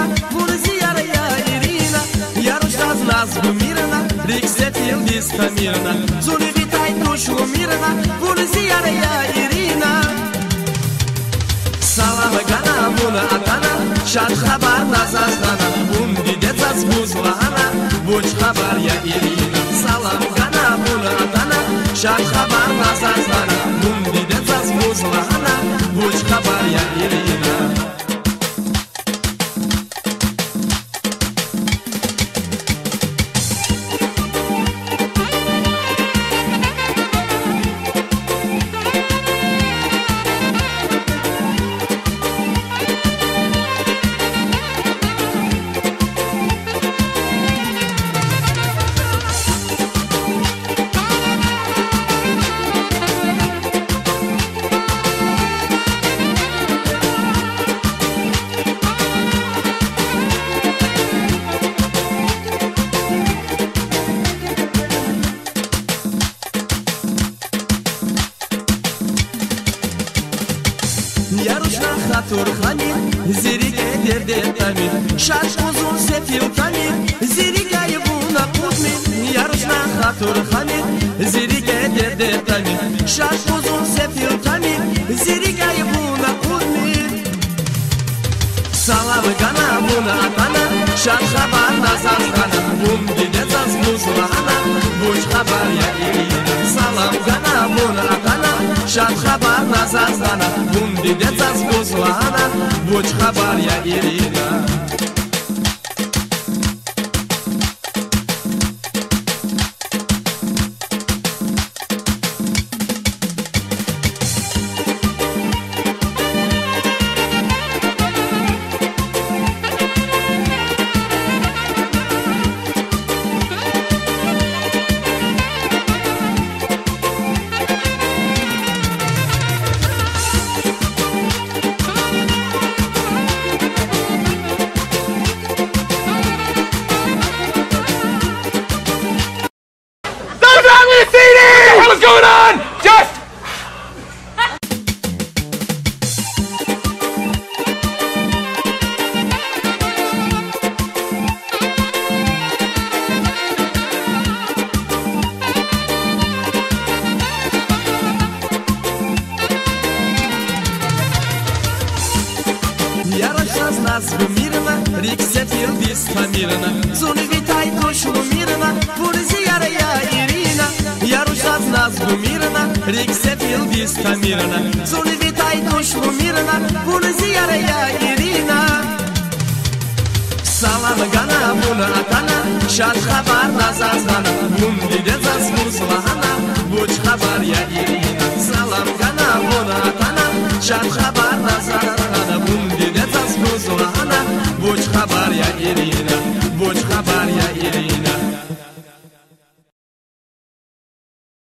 Mirna, bună zi iară ea Irina. Iar uștați nas cu Mirna, rixetil disca Mirna. Zuni vitai dușu Mirna, bună zi iară ea Irina. Salam gana bună atana, şad habar nazazlana. Undi dețaț buzlana, buci habar ea Irina. Salam gana bună atana, şad habar nazazlana. Undi dețaț buzlana, buci habar ea Irina. Yarushna khatur khamir, zirika derde tamir. Shash uzun sefil tamir, zirika yibuna qudmin. Yarushna khatur khamir, zirika derde tamir. Shash uzun sefil tamir, zirika yibuna qudmin. Salam gana buna atana, shad khabar nazazgana. Umdi detzaz muzlana, buch khabar ya Irina. Salam gana buna atana, shad khabar nazazgana. Umdi detzaz muzlana, buch khabar ya Irina. What's going on? Just Yaroshaz nazgu Mirna, rixetil disca Mirna. Zuni vitai dușu Mirna, bună zi iară ea Irina. Yaroshaz nazgu Mirna, rixetil disca Mirna. Zuni vitai dușu Mirna, bună zi iară ea Irina. Salam gana bună atana, shad khabar nazazgana. Undi detzaz muzlana, buch khabar ya Irina. Salam gana bună atana, shad khabar nazazgana. Undi detzaz muzlana, buch khabar ya Irina.